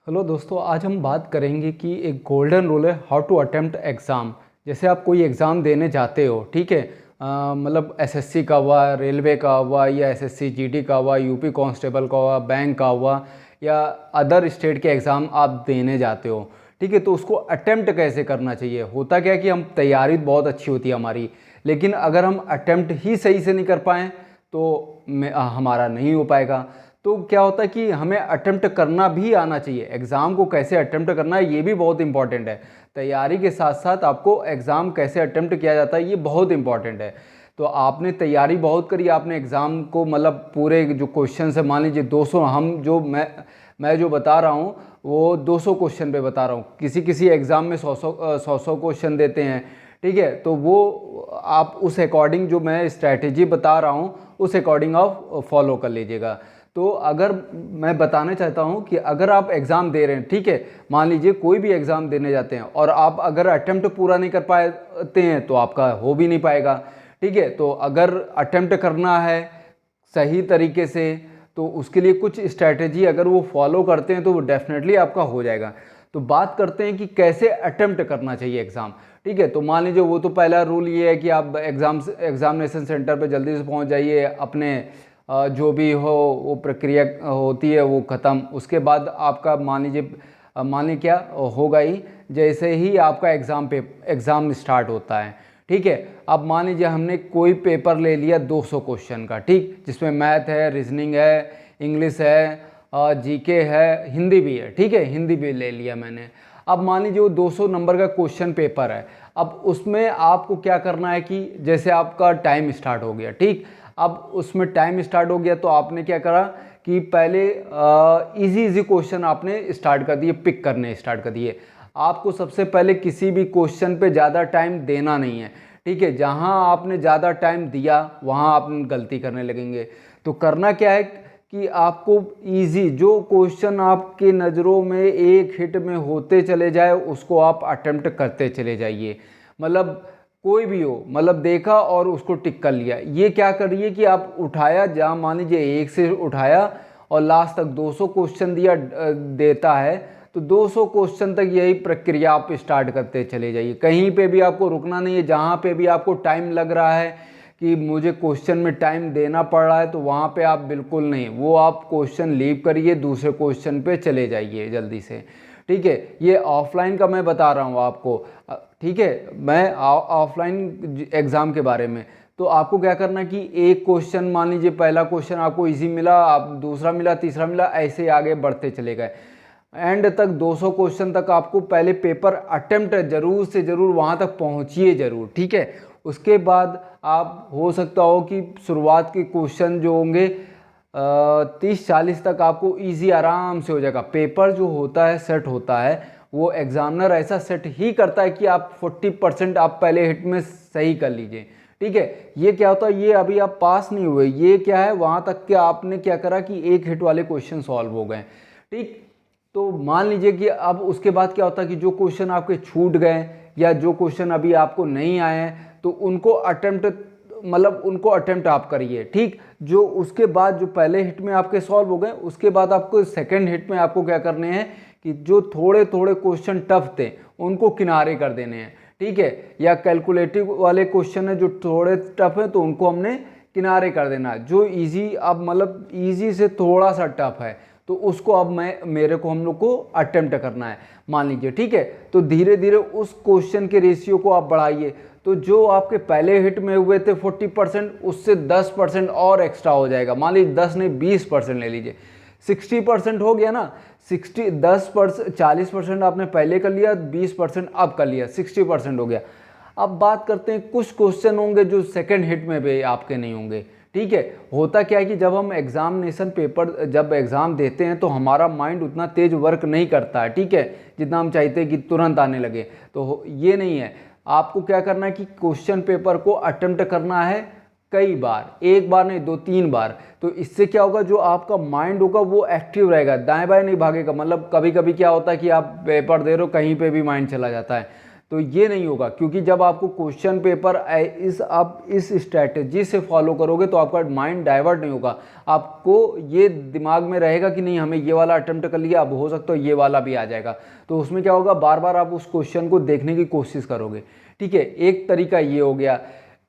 Hello दोस्तों, आज हम बात करेंगे कि एक गोल्डन रूल है हाउ टू अटेम्प्ट एग्ज़ाम। जैसे आप कोई एग्ज़ाम देने जाते हो, ठीक है, मतलब एसएससी का हुआ, रेलवे का हुआ, या एसएससी जीडी का हुआ, यूपी कांस्टेबल का हुआ, बैंक का हुआ, या अदर स्टेट के एग्ज़ाम आप देने जाते हो, ठीक है। तो उसको अटेम्प्ट कैसे करना चाहिए। होता क्या है कि हम तैयारी बहुत अच्छी होती है हमारी, लेकिन अगर हम अटेम्प्ट ही सही से नहीं कर पाएँ तो हमारा नहीं हो पाएगा। तो क्या होता है कि हमें अटेम्प्ट करना भी आना चाहिए। एग्ज़ाम को कैसे अटेम्प्ट करना है ये भी बहुत इंपॉर्टेंट है। तैयारी के साथ साथ आपको एग्ज़ाम कैसे अटेम्प्ट किया जाता है ये बहुत इंपॉर्टेंट है। तो आपने तैयारी बहुत करी, आपने एग्ज़ाम को मतलब पूरे जो क्वेश्चन है, मान लीजिए 200, मैं जो बता रहा हूँ वो 200 क्वेश्चन पे बता रहा हूँ। किसी किसी एग्ज़ाम में 100 क्वेश्चन देते हैं, ठीक है। तो वो आप उस अकॉर्डिंग जो मैं स्ट्रैटेजी बता रहा हूँ उस अकॉर्डिंग आप फॉलो कर लीजिएगा। तो अगर मैं बताना चाहता हूँ कि अगर आप एग्ज़ाम दे रहे हैं, ठीक है, मान लीजिए कोई भी एग्ज़ाम देने जाते हैं और आप अगर अटेम्प्ट पूरा नहीं कर पाते हैं तो आपका हो भी नहीं पाएगा, ठीक है। तो अगर अटेम्प्ट करना है सही तरीके से तो उसके लिए कुछ स्ट्रैटेजी अगर वो फॉलो करते हैं तो वो डेफिनेटली आपका हो जाएगा। तो बात करते हैं कि कैसे अटेम्प्ट करना चाहिए एग्ज़ाम, ठीक है। तो मान लीजिए वो तो पहला रूल ये है कि आप एग्ज़ामानेशन सेंटर पे जल्दी से पहुंच जाइए, अपने जो भी हो वो प्रक्रिया होती है वो ख़त्म। उसके बाद आपका मान लीजिए क्या होगा ही, जैसे ही आपका एग्ज़ाम स्टार्ट होता है, ठीक है। अब मान लीजिए हमने कोई पेपर ले लिया 200 क्वेश्चन का, ठीक, जिसमें मैथ है, रीजनिंग है, इंग्लिश है, जीके है, हिंदी भी है, ठीक है, हिंदी भी ले लिया मैंने। अब मान लीजिए वो 200 नंबर का क्वेश्चन पेपर है। अब उसमें आपको क्या करना है कि जैसे आपका टाइम स्टार्ट हो गया, ठीक, अब उसमें टाइम स्टार्ट हो गया तो आपने क्या करा कि पहले इजी इजी क्वेश्चन आपने स्टार्ट कर दिए, पिक करने स्टार्ट कर दिए। आपको सबसे पहले किसी भी क्वेश्चन पे ज़्यादा टाइम देना नहीं है, ठीक है। जहाँ आपने ज़्यादा टाइम दिया वहाँ आप गलती करने लगेंगे। तो करना क्या है कि आपको इजी जो क्वेश्चन आपके नज़रों में एक हिट में होते चले जाए उसको आप अटेम्प्ट करते चले जाइए। मतलब कोई भी हो, मतलब देखा और उसको टिक कर लिया। ये क्या करिए कि आप उठाया, जहाँ मान लीजिए एक से उठाया और लास्ट तक 200 क्वेश्चन देता है तो 200 क्वेश्चन तक यही प्रक्रिया आप स्टार्ट करते चले जाइए। कहीं पे भी आपको रुकना नहीं है। जहाँ पे भी आपको टाइम लग रहा है कि मुझे क्वेश्चन में टाइम देना पड़ रहा है तो वहाँ पे आप बिल्कुल नहीं, वो आप क्वेश्चन लीव करिए, दूसरे क्वेश्चन पे चले जाइए जल्दी से, ठीक है। ये ऑफलाइन का मैं बता रहा हूँ आपको, ठीक है, मैं ऑफलाइन एग्ज़ाम के बारे में। तो आपको क्या करना कि एक क्वेश्चन, मान लीजिए पहला क्वेश्चन आपको इजी मिला, आप दूसरा मिला, तीसरा मिला, ऐसे आगे बढ़ते चले गए। एंड तक 200 क्वेश्चन तक आपको पहले पेपर अटेम्प्ट ज़रूर से ज़रूर वहाँ तक पहुँचिए ज़रूर, ठीक है। उसके बाद आप हो सकता हो कि शुरुआत के क्वेश्चन जो होंगे 30-40 तक आपको इजी आराम से हो जाएगा। पेपर जो होता है सेट होता है, वो एग्जामिनर ऐसा सेट ही करता है कि आप 40% आप पहले हिट में सही कर लीजिए, ठीक है। ये क्या होता है, ये अभी आप पास नहीं हुए, ये क्या है वहाँ तक के आपने क्या करा कि एक हिट वाले क्वेश्चन सॉल्व हो गए, ठीक। तो मान लीजिए कि अब उसके बाद क्या होता है कि जो क्वेश्चन आपके छूट गए या जो क्वेश्चन अभी आपको नहीं आए हैं तो उनको अटेम्प्ट आप करिए, ठीक। जो उसके बाद जो पहले हिट में आपके सॉल्व हो गए उसके बाद आपको सेकंड हिट में आपको क्या करने हैं कि जो थोड़े थोड़े क्वेश्चन टफ थे उनको किनारे कर देने हैं, ठीक है। या कैलकुलेटिव वाले क्वेश्चन है जो थोड़े टफ है तो उनको हमने किनारे कर देना। जो इजी, अब मतलब इजी से थोड़ा सा टफ है तो उसको अब मेरे को हम लोग को अटेम्प्ट करना है, मान लीजिए, ठीक है। तो धीरे धीरे उस क्वेश्चन के रेशियो को आप बढ़ाइए। तो जो आपके पहले हिट में हुए थे 40%, उससे 10% और एक्स्ट्रा हो जाएगा। मान लीजिए 10 नहीं 20% ले लीजिए, 60% हो गया ना। 10%, 40% आपने पहले कर लिया, 20% अब कर लिया, 60% हो गया। अब बात करते हैं कुछ क्वेश्चन होंगे जो सेकंड हिट में भी आपके नहीं होंगे, ठीक है। होता क्या है कि जब हम जब एग्ज़ाम देते हैं तो हमारा माइंड उतना तेज वर्क नहीं करता है, ठीक है, जितना हम चाहते हैं कि तुरंत आने लगे। तो ये नहीं है। आपको क्या करना है कि क्वेश्चन पेपर को अटेम्प्ट करना है कई बार, एक बार नहीं 2-3 बार। तो इससे क्या होगा, जो आपका माइंड होगा वो एक्टिव रहेगा, दाएं बाएं नहीं भागेगा। मतलब कभी कभी क्या होता है कि आप पेपर दे रहे हो कहीं पे भी माइंड चला जाता है, तो ये नहीं होगा, क्योंकि जब आपको क्वेश्चन पेपर आप इस स्ट्रैटेजी से फॉलो करोगे तो आपका माइंड डाइवर्ट नहीं होगा। आपको ये दिमाग में रहेगा कि नहीं हमें ये वाला अटेम्प्ट कर लिया, अब हो सकता है ये वाला भी आ जाएगा। तो उसमें क्या होगा, बार बार आप उस क्वेश्चन को देखने की कोशिश करोगे। ठीक है, एक तरीका ये हो गया।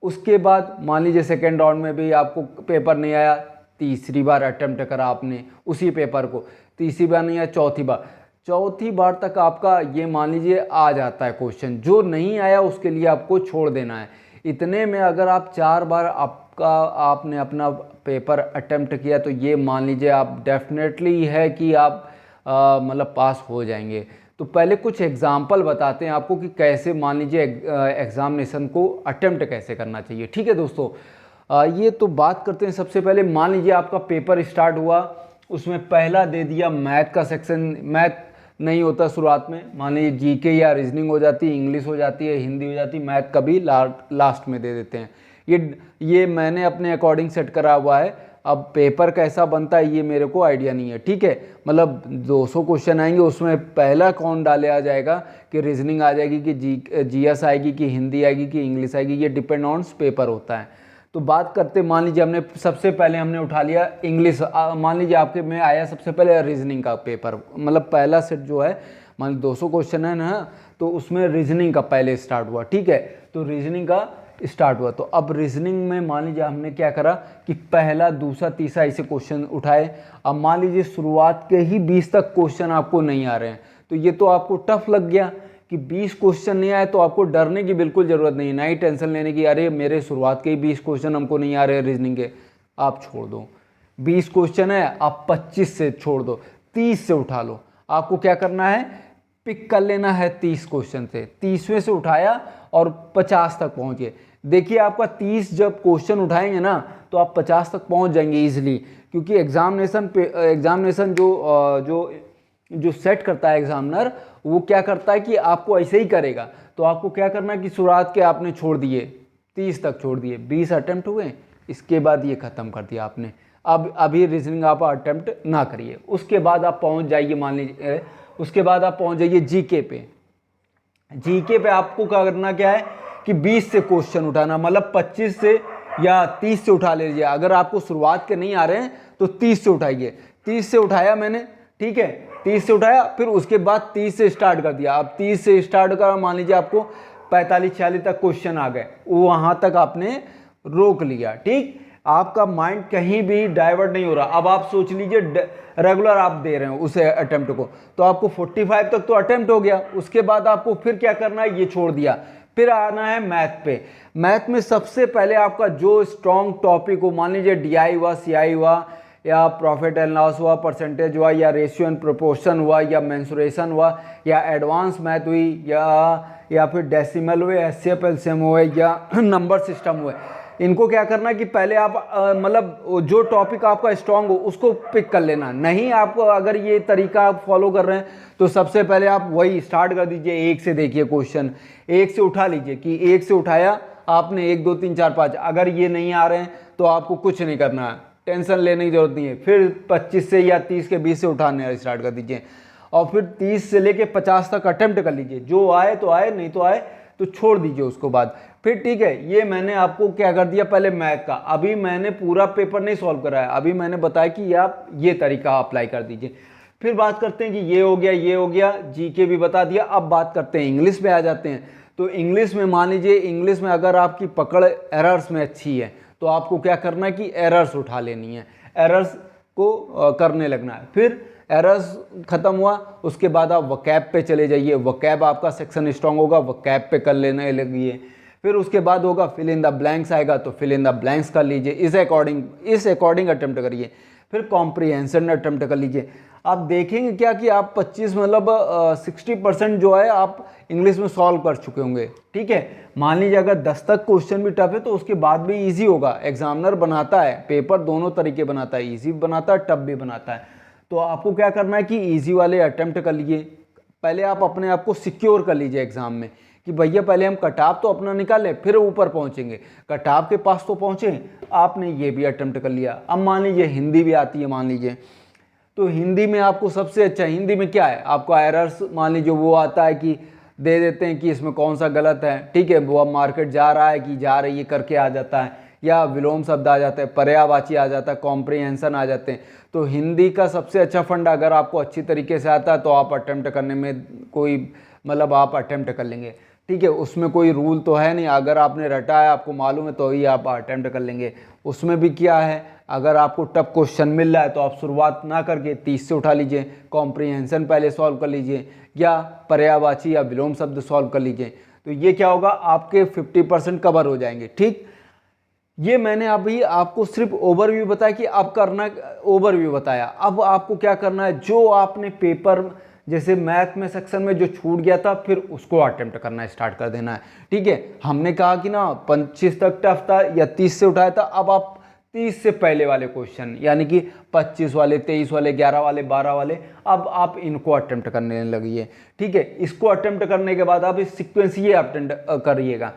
उसके बाद मान लीजिए सेकेंड राउंड में भी आपको पेपर नहीं आया, तीसरी बार अटेम्प्ट करा आपने उसी पेपर को, तीसरी बार नहीं आया, चौथी बार तक आपका ये मान लीजिए आ जाता है क्वेश्चन। जो नहीं आया उसके लिए आपको छोड़ देना है। इतने में अगर आप 4 बार आपने अपना पेपर अटेम्प्ट किया तो ये मान लीजिए आप डेफिनेटली है कि आप मतलब पास हो जाएंगे। तो पहले कुछ एग्जाम्पल बताते हैं आपको कि कैसे मान लीजिए एग्जामिनेशन को अटेम्प्ट कैसे करना चाहिए। ठीक है दोस्तों, ये तो बात करते हैं। सबसे पहले मान लीजिए आपका पेपर स्टार्ट हुआ, उसमें पहला दे दिया मैथ का सेक्शन। मैथ नहीं होता शुरुआत में, मान लीजिए जीके या रीजनिंग हो जाती है, इंग्लिश हो जाती है, हिंदी हो जाती है, मैथ कभी लास्ट में दे देते हैं। ये मैंने अपने अकॉर्डिंग सेट करा हुआ है। अब पेपर कैसा बनता है ये मेरे को आइडिया नहीं है। ठीक है, मतलब 200 क्वेश्चन आएंगे, उसमें पहला कौन डाले आ जाएगा कि रीजनिंग आ जाएगी कि जीएस आएगी कि हिंदी आएगी कि इंग्लिश आएगी, ये डिपेंड ऑन पेपर होता है। तो बात करते, मान लीजिए हमने सबसे पहले हमने उठा लिया इंग्लिश। मान लीजिए आपके में आया सबसे पहले रीजनिंग का पेपर, मतलब पहला सेट जो है, मान लीजिए 200 क्वेश्चन है ना, तो उसमें रीजनिंग का पहले स्टार्ट हुआ। ठीक है, तो रीजनिंग का स्टार्ट हुआ। तो अब रीजनिंग में मान लीजिए हमने क्या करा कि पहला, दूसरा, तीसरा ऐसे क्वेश्चन उठाए। अब मान लीजिए शुरुआत के ही 20 तक क्वेश्चन आपको नहीं आ रहे हैं, तो ये तो आपको टफ लग गया कि 20 क्वेश्चन नहीं आए। तो आपको डरने की बिल्कुल ज़रूरत नहीं, ना ही टेंशन लेने की, अरे मेरे शुरुआत के ही 20 क्वेश्चन हमको नहीं आ रहे रीजनिंग के। आप छोड़ दो, 20 क्वेश्चन है, आप 25 से छोड़ दो, 30 से उठा लो। आपको क्या करना है, पिक कर लेना है 30 क्वेश्चन से, 30वें से उठाया और 50 तक पहुँचे। देखिए आपका 30 जब क्वेश्चन उठाएंगे ना तो आप 50 तक पहुँच जाएंगे ईजिली, क्योंकि एग्जामिनेशन जो सेट करता है एग्जामिनर, वो क्या करता है कि आपको ऐसे ही करेगा। तो आपको क्या करना है कि शुरुआत के आपने छोड़ दिए, 30 तक छोड़ दिए, 20 अटेम्प्ट हुए, इसके बाद ये ख़त्म कर दिया आपने। अब अभी रीजनिंग आप अटेम्प्ट ना करिए। उसके बाद आप पहुंच जाइए, मान लीजिए उसके बाद आप पहुंच जाइए जीके पे। जीके पे आपको क्या करना क्या है कि 20 से क्वेश्चन उठाना, मतलब 25 से या 30 से उठा लीजिए। अगर आपको शुरुआत के नहीं आ रहे हैं तो 30 से उठाइए। 30 से उठाया मैंने, ठीक है, 30 से उठाया, फिर उसके बाद 30 से स्टार्ट कर दिया। अब 30 से स्टार्ट करा, मान लीजिए आपको 45-46 तक क्वेश्चन आ गए, वहाँ तक आपने रोक लिया। ठीक, आपका माइंड कहीं भी डाइवर्ट नहीं हो रहा। अब आप सोच लीजिए रेगुलर आप दे रहे हो उस अटेम्प्ट को, तो आपको 45 तक तो अटेम्प्ट हो गया। उसके बाद आपको फिर क्या करना है, ये छोड़ दिया, फिर आना है मैथ पे। मैथ में सबसे पहले आपका जो स्ट्रॉन्ग टॉपिक हो, मान लीजिए डीआई हुआ, सीआई हुआ, या प्रॉफिट एंड लॉस हुआ, परसेंटेज हुआ, या रेशियो एंड प्रोपोर्शन हुआ, या मेंसुरेशन हुआ, या एडवांस मैथ हुई, या फिर डेसिमल हुए, एचसीएफ एलसीएम हुए, या नंबर सिस्टम हुए। इनको क्या करना कि पहले आप मतलब जो टॉपिक आपका स्ट्रांग हो उसको पिक कर लेना। नहीं, आप अगर ये तरीका आप फॉलो कर रहे हैं तो सबसे पहले आप वही स्टार्ट कर दीजिए, एक से देखिए क्वेश्चन, एक से उठा लीजिए कि एक से उठाया आपने, 1 2 3 4 5। अगर ये नहीं आ रहे हैं तो आपको कुछ नहीं करना है, टेंशन लेने की जरूरत नहीं है। फिर 25 से या 30 के 20 से उठाने स्टार्ट कर दीजिए, और फिर 30 से लेके 50 तक अटेम्प्ट कर लीजिए। जो आए तो आए, नहीं तो आए तो छोड़ दीजिए उसको बाद। फिर ठीक है, ये मैंने आपको क्या कर दिया, पहले मैथ का। अभी मैंने पूरा पेपर नहीं सॉल्व करा है, अभी मैंने बताया कि आप ये तरीका अप्लाई कर दीजिए। फिर बात करते हैं कि ये हो गया, ये हो गया, जीके भी बता दिया। अब बात करते हैं इंग्लिश में आ जाते हैं। तो इंग्लिश में मान लीजिए, इंग्लिश में अगर आपकी पकड़ एरर्स में अच्छी है तो आपको क्या करना है कि एरर्स उठा लेनी है, एरर्स को करने लगना है। फिर एरर्स खत्म हुआ, उसके बाद आप वकैब पे चले जाइए। वकैब आपका सेक्शन स्ट्रांग होगा, वकैब पे कर लेने लगिए। फिर उसके बाद होगा फिल इन द ब्लैंक्स आएगा, तो फिल इन द ब्लैंक्स कर लीजिए, इस अकॉर्डिंग अटेम्प्ट करिए। फिर कॉम्प्रिहेंशन अटेम्प्ट कर लीजिए। आप देखेंगे क्या कि आप 25 मतलब 60% जो है आप इंग्लिश में सॉल्व कर चुके होंगे। ठीक है, मान लीजिए अगर 10 तक क्वेश्चन भी टफ है तो उसके बाद भी इजी होगा। एग्जामिनर बनाता है पेपर, दोनों तरीके बनाता है, इजी बनाता है, टफ भी बनाता है। तो आपको क्या करना है कि इजी वाले अटेम्प्ट कर लीजिए। पहले आप अपने आप को सिक्योर कर लीजिए एग्जाम में कि भैया पहले हम कटाव तो अपना निकालें, फिर ऊपर पहुंचेंगे। कटाव के पास तो पहुंचे, आपने ये भी अटेम्प्ट कर लिया। अब मान लीजिए हिंदी भी आती है, मान लीजिए, तो हिंदी में आपको सबसे अच्छा, हिंदी में क्या है, आपको एरर्स मान लीजिए वो आता है कि दे देते हैं कि इसमें कौन सा गलत है, ठीक है, वो अब मार्केट जा रहा है कि जा रही है करके आ जाता है, या विलोम शब्द आ जाता है, पर्यायवाची आ जाता है, कॉम्प्रिहेंशन आ जाते हैं। तो हिंदी का सबसे अच्छा फंड अगर आपको अच्छी तरीके से आता है तो आप अटेम्प्ट करने में कोई मतलब आप अटेम्प्ट कर लेंगे, ठीक है। उसमें कोई रूल तो है नहीं, अगर आपने रटा है आपको मालूम है तो ही आप अटेम्प्ट कर लेंगे। उसमें भी क्या है, अगर आपको टफ क्वेश्चन मिल रहा है तो आप शुरुआत ना करके 30 से उठा लीजिए, कॉम्प्रिहेंशन पहले सॉल्व कर लीजिए, या पर्यायवाची या विलोम शब्द सॉल्व कर लीजिए। तो ये क्या होगा, आपके 50% कवर हो जाएंगे, ठीक। ये मैंने अभी आपको सिर्फ ओवरव्यू बताया कि अब करना, ओवरव्यू बताया। अब आपको क्या करना है, जो आपने पेपर जैसे मैथ में सेक्शन में जो छूट गया था फिर उसको अटेम्प्ट करना स्टार्ट कर देना है, ठीक है। हमने कहा कि ना 25 तक टफ था या 30 से उठाया था, अब आप 30 से पहले वाले क्वेश्चन यानी कि 25 वाले, 23 वाले, 11 वाले, 12 वाले, अब आप इनको अटेम्प्ट करने लगिए, ठीक है। इसको अटेम्प्ट करने के बाद आप इस सीक्वेंस ये अटेम्प्ट करिएगा।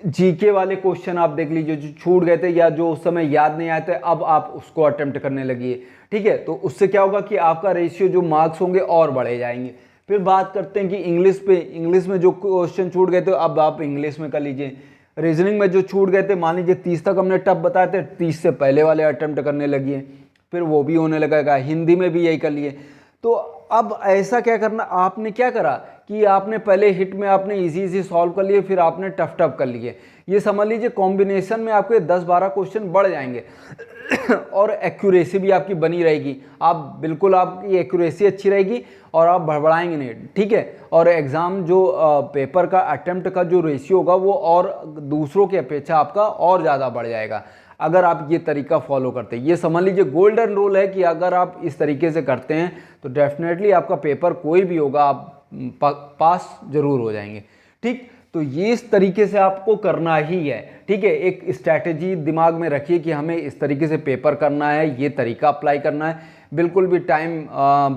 जीके वाले क्वेश्चन आप देख लीजिए जो छूट गए थे या जो उस समय याद नहीं आए थे, अब आप उसको अटेम्प्ट करने लगिए, ठीक है। तो उससे क्या होगा कि आपका रेशियो जो मार्क्स होंगे और बढ़े जाएंगे। फिर बात करते हैं कि इंग्लिश पे, इंग्लिश में जो क्वेश्चन छूट गए थे अब आप इंग्लिश में कर लीजिए। रीजनिंग में जो छूट गए थे, मान लीजिए 30 तक हमने टफ बताए थे, 30 से पहले वाले अटेम्प्ट करने लगिए, फिर वो भी होने लगेगा। हिंदी में भी यही कर लिए। तो अब ऐसा क्या करना, आपने क्या करा कि आपने पहले हिट में आपने इजी सॉल्व कर लिए, फिर आपने टफ कर लिए। ये समझ लीजिए कॉम्बिनेशन में आपके 10-12 क्वेश्चन बढ़ जाएंगे और एक्यूरेसी भी आपकी बनी रहेगी। आप बिल्कुल, आपकी एक्यूरेसी अच्छी रहेगी और आप बढ़ाएंगे नहीं, ठीक है। और एग्ज़ाम जो पेपर का अटेम्प्ट का जो रेशियो होगा वो और दूसरों की अपेक्षा आपका और ज़्यादा बढ़ जाएगा अगर आप ये तरीका फॉलो करते हैं। ये समझ लीजिए गोल्डन रूल है कि अगर आप इस तरीके से करते हैं तो डेफिनेटली आपका पेपर कोई भी होगा आप पास जरूर हो जाएंगे, ठीक। तो ये इस तरीके से आपको करना ही है, ठीक है। एक स्ट्रैटेजी दिमाग में रखिए कि हमें इस तरीके से पेपर करना है, ये तरीका अप्लाई करना है, बिल्कुल भी टाइम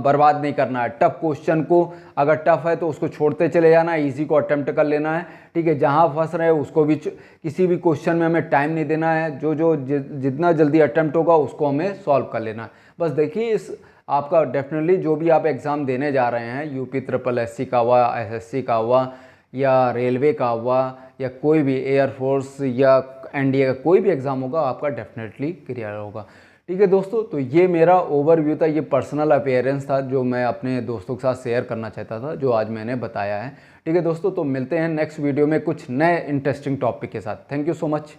बर्बाद नहीं करना है। टफ क्वेश्चन को अगर टफ है तो उसको छोड़ते चले जाना है, इजी को अटेम्प्ट कर लेना है, ठीक है। जहाँ फंस रहे उसको भी, किसी भी क्वेश्चन में हमें टाइम नहीं देना है, जितना जल्दी अटेम्प्ट होगा उसको हमें सॉल्व कर लेना है। बस देखिए, इस आपका डेफिनेटली जो भी आप एग्ज़ाम देने जा रहे हैं, UP SSSC का हुआ, SSC का हुआ, या रेलवे का हुआ, या कोई भी एयरफोर्स या NDA का कोई भी एग्ज़ाम होगा, आपका डेफिनेटली क्लियर होगा, ठीक है दोस्तों। तो ये मेरा ओवरव्यू था, ये पर्सनल अपीयरेंस था जो मैं अपने दोस्तों के साथ शेयर करना चाहता था, जो आज मैंने बताया है, ठीक है दोस्तों। तो मिलते हैं नेक्स्ट वीडियो में कुछ नए इंटरेस्टिंग टॉपिक के साथ। Thank you so much.